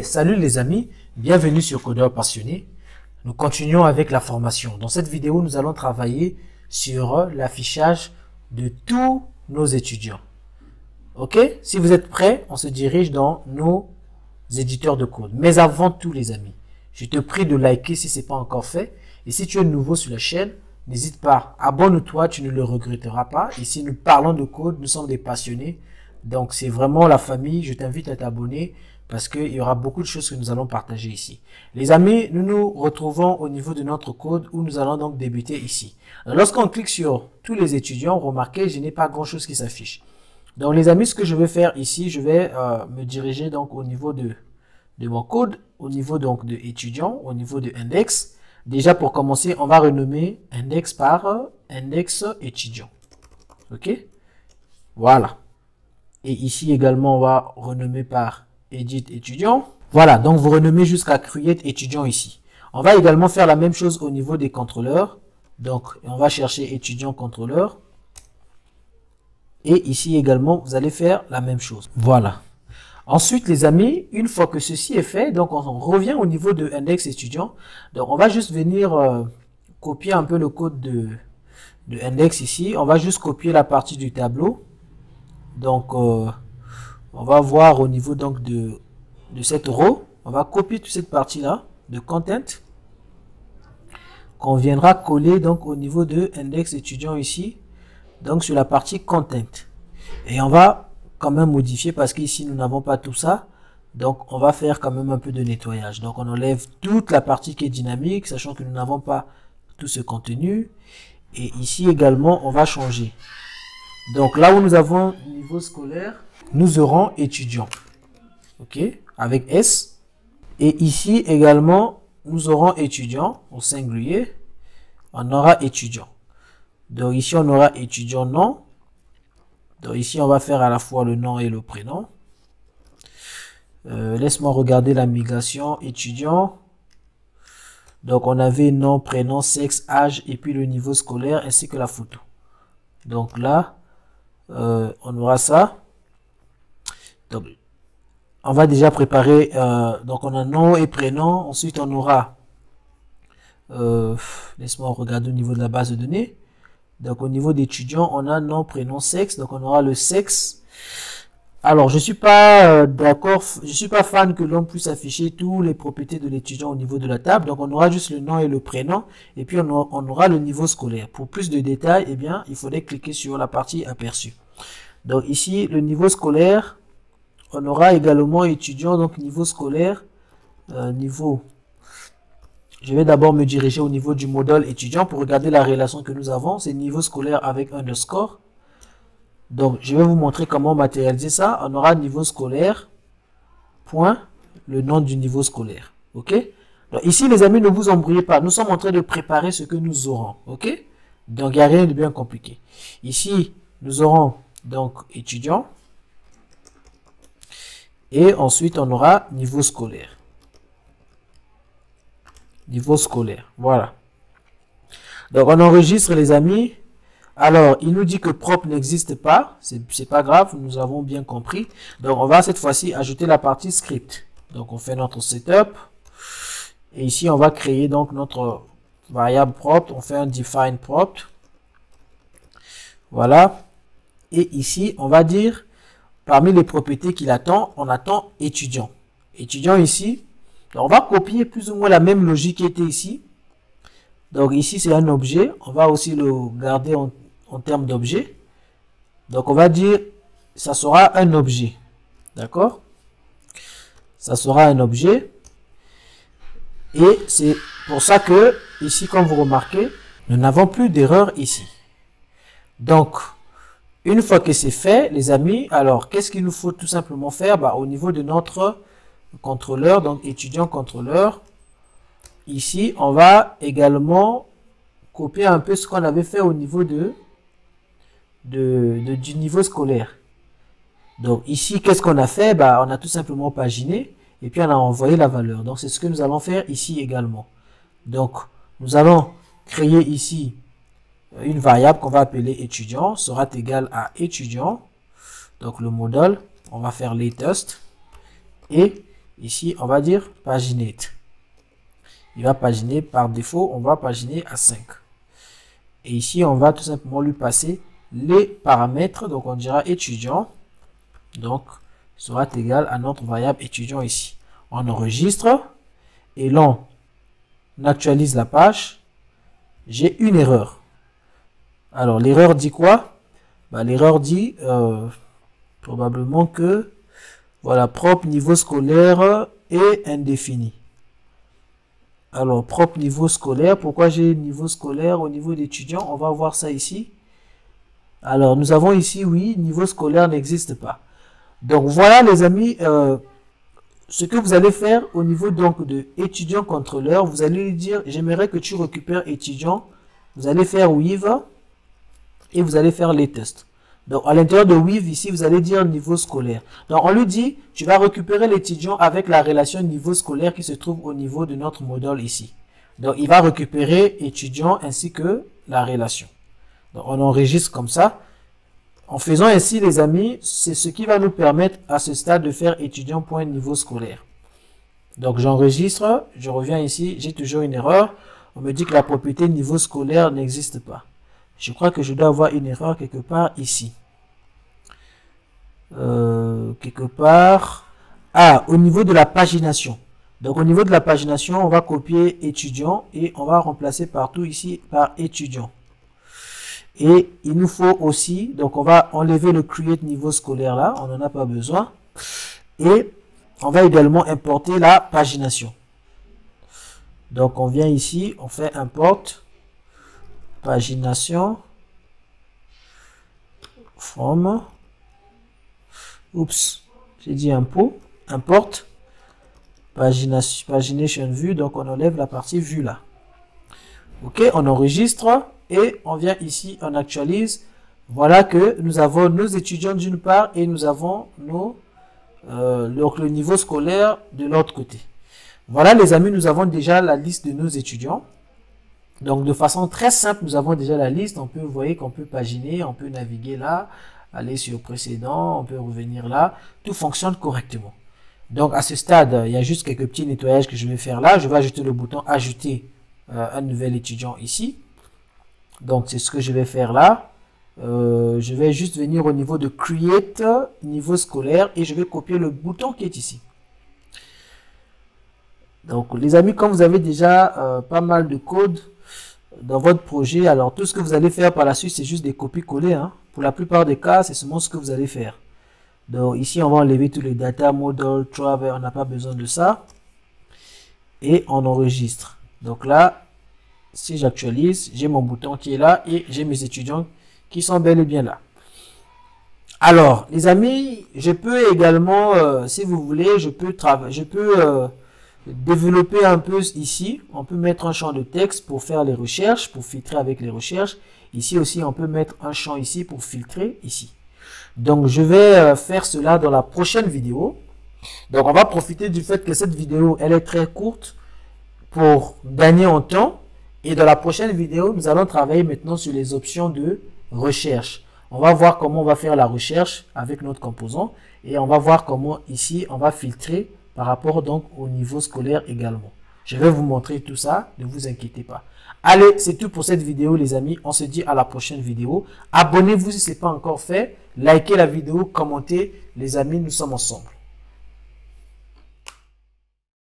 Salut les amis, bienvenue sur Codeur Passionné. Nous continuons avec la formation. Dans cette vidéo, nous allons travailler sur l'affichage de tous nos étudiants. Ok? Si vous êtes prêts, on se dirige dans nos éditeurs de code. Mais avant tout les amis, je te prie de liker si ce n'est pas encore fait. Et si tu es nouveau sur la chaîne, n'hésite pas, abonne-toi, tu ne le regretteras pas. Ici, nous parlons de code, nous sommes des passionnés. Donc, c'est vraiment la famille. Je t'invite à t'abonner parce qu'il y aura beaucoup de choses que nous allons partager ici. Les amis, nous nous retrouvons au niveau de notre code où nous allons donc débuter ici. Lorsqu'on clique sur tous les étudiants, remarquez, je n'ai pas grand-chose qui s'affiche. Donc, les amis, ce que je vais faire ici, je vais me diriger donc au niveau de mon code, au niveau donc de étudiants, au niveau de index. Déjà, pour commencer, on va renommer index par index étudiant. OK? Voilà. Et ici également, on va renommer par edit étudiant. Voilà, donc vous renommez jusqu'à create étudiant ici. On va également faire la même chose au niveau des contrôleurs. Donc, on va chercher étudiant contrôleur. Et ici également, vous allez faire la même chose. Voilà. Ensuite, les amis, une fois que ceci est fait, donc on revient au niveau de index étudiant. Donc, on va juste venir copier un peu le code de index ici. On va juste copier la partie du tableau. Donc, on va voir au niveau donc de cette row, on va copier toute cette partie-là de content qu'on viendra coller donc au niveau de index étudiant ici, donc sur la partie content. Et on va quand même modifier parce qu'ici nous n'avons pas tout ça. Donc, on va faire quand même un peu de nettoyage. Donc, on enlève toute la partie qui est dynamique, sachant que nous n'avons pas tout ce contenu. Et ici également, on va changer. Donc, là où nous avons niveau scolaire, nous aurons étudiant. OK? Avec S. Et ici également, nous aurons étudiant au singulier. On aura étudiant. Donc, ici, on aura étudiant nom. Donc, ici, on va faire à la fois le nom et le prénom. Laisse-moi regarder la migration étudiant. Donc, on avait nom, prénom, sexe, âge et puis le niveau scolaire ainsi que la photo. Donc là, on aura ça. Donc, on va déjà préparer. Donc, on a nom et prénom. Ensuite, on aura. Laisse-moi regarder au niveau de la base de données. Donc, au niveau d'étudiant, on a nom, prénom, sexe. Donc, on aura le sexe. Alors, je suis pas d'accord. Je suis pas fan que l'on puisse afficher tous les propriétés de l'étudiant au niveau de la table. Donc, on aura juste le nom et le prénom. Et puis, on aura le niveau scolaire. Pour plus de détails, eh bien, il faudrait cliquer sur la partie aperçu. Donc, ici, le niveau scolaire. On aura également étudiant, donc niveau scolaire, niveau. Je vais d'abord me diriger au niveau du modèle étudiant pour regarder la relation que nous avons. C'est niveau scolaire avec underscore. Donc, je vais vous montrer comment matérialiser ça. On aura niveau scolaire, point, le nom du niveau scolaire. OK? Donc, ici, les amis, ne vous embrouillez pas. Nous sommes en train de préparer ce que nous aurons. OK? Donc, il n'y a rien de bien compliqué. Ici, nous aurons donc étudiant. Et ensuite, on aura niveau scolaire. Niveau scolaire. Voilà. Donc, on enregistre, les amis. Alors, il nous dit que propre n'existe pas. C'est pas grave, nous avons bien compris. Donc, on va cette fois-ci ajouter la partie script. Donc, on fait notre setup. Et ici, on va créer donc notre variable propre. On fait un define propre. Voilà. Et ici, on va dire... Parmi les propriétés qu'il attend, on attend étudiant. Étudiant ici. Donc, on va copier plus ou moins la même logique qui était ici. Donc, ici, c'est un objet. On va aussi le garder en termes d'objet. Donc, on va dire, ça sera un objet. D'accord? Ça sera un objet. Et c'est pour ça que, ici, comme vous remarquez, nous n'avons plus d'erreur ici. Donc, une fois que c'est fait, les amis, alors, qu'est-ce qu'il nous faut tout simplement faire? Bah, au niveau de notre contrôleur, donc étudiant contrôleur, ici, on va également copier un peu ce qu'on avait fait au niveau du niveau scolaire. Donc, ici, qu'est-ce qu'on a fait? Bah, on a tout simplement paginé et puis on a envoyé la valeur. Donc, c'est ce que nous allons faire ici également. Donc, nous allons créer ici une variable qu'on va appeler étudiant sera égal à étudiant. Donc le modèle, on va faire latest. Et Ici, on va dire paginate. Il va paginer par défaut, on va paginer à 5. Et ici, on va tout simplement lui passer les paramètres. Donc, on dira étudiant. Donc, sera égal à notre variable étudiant ici. On enregistre et là, on actualise la page. J'ai une erreur. Alors, l'erreur dit quoi? L'erreur dit probablement que voilà, propre niveau scolaire est indéfini. Alors, propre niveau scolaire, pourquoi j'ai niveau scolaire au niveau d'étudiant? On va voir ça ici. Alors, nous avons ici, oui, niveau scolaire n'existe pas. Donc, voilà les amis, ce que vous allez faire au niveau donc de étudiant contrôleur. Vous allez lui dire, j'aimerais que tu récupères étudiant. Vous allez faire with et vous allez faire les tests. Donc, à l'intérieur de with, ici, vous allez dire niveau scolaire. Donc, on lui dit, tu vas récupérer l'étudiant avec la relation niveau scolaire qui se trouve au niveau de notre modèle ici. Donc, il va récupérer étudiant ainsi que la relation. Donc, on enregistre comme ça. En faisant ainsi, les amis, c'est ce qui va nous permettre à ce stade de faire étudiant.niveau scolaire. Donc, j'enregistre, je reviens ici, j'ai toujours une erreur. On me dit que la propriété niveau scolaire n'existe pas. Je crois que je dois avoir une erreur quelque part ici. Quelque part. Ah, au niveau de la pagination. Donc, au niveau de la pagination, on va copier étudiant et on va remplacer partout ici par étudiant. Et il nous faut aussi, donc on va enlever le create niveau scolaire là, on n'en a pas besoin. Et on va également importer la pagination. Donc, on vient ici, on fait import pagination from, oups, j'ai dit import pagination vue, donc on enlève la partie vue là. Ok, on enregistre et on vient ici, on actualise. Voilà que nous avons nos étudiants d'une part et nous avons le niveau scolaire de l'autre côté. Voilà les amis, nous avons déjà la liste de nos étudiants. Donc, de façon très simple, nous avons déjà la liste. On peut, vous voyez qu'on peut paginer, on peut naviguer là, aller sur précédent, on peut revenir là. Tout fonctionne correctement. Donc, à ce stade, il y a juste quelques petits nettoyages que je vais faire là. Je vais ajouter le bouton ajouter un nouvel étudiant ici. Donc, c'est ce que je vais faire là. Je vais juste venir au niveau de create niveau scolaire et je vais copier le bouton qui est ici. Donc, les amis, comme vous avez déjà pas mal de code dans votre projet, alors tout ce que vous allez faire par la suite, c'est juste des copier-coller. Hein. Pour la plupart des cas, c'est seulement ce que vous allez faire. Donc, ici, on va enlever tous les data, model, travel, on n'a pas besoin de ça. Et on enregistre. Donc là, si j'actualise, j'ai mon bouton qui est là et j'ai mes étudiants qui sont bel et bien là. Alors, les amis, je peux également, si vous voulez, je peux développer un peu ici. On peut mettre un champ de texte pour faire les recherches, pour filtrer avec les recherches. Ici aussi, on peut mettre un champ ici pour filtrer ici. Donc, je vais faire cela dans la prochaine vidéo. Donc, on va profiter du fait que cette vidéo, elle est très courte pour gagner en temps. Et dans la prochaine vidéo, nous allons travailler maintenant sur les options de recherche. On va voir comment on va faire la recherche avec notre composant. Et on va voir comment ici, on va filtrer par rapport donc au niveau scolaire également. Je vais vous montrer tout ça, ne vous inquiétez pas. Allez, c'est tout pour cette vidéo les amis. On se dit à la prochaine vidéo. Abonnez-vous si ce n'est pas encore fait. Likez la vidéo, commentez. Les amis, nous sommes ensemble.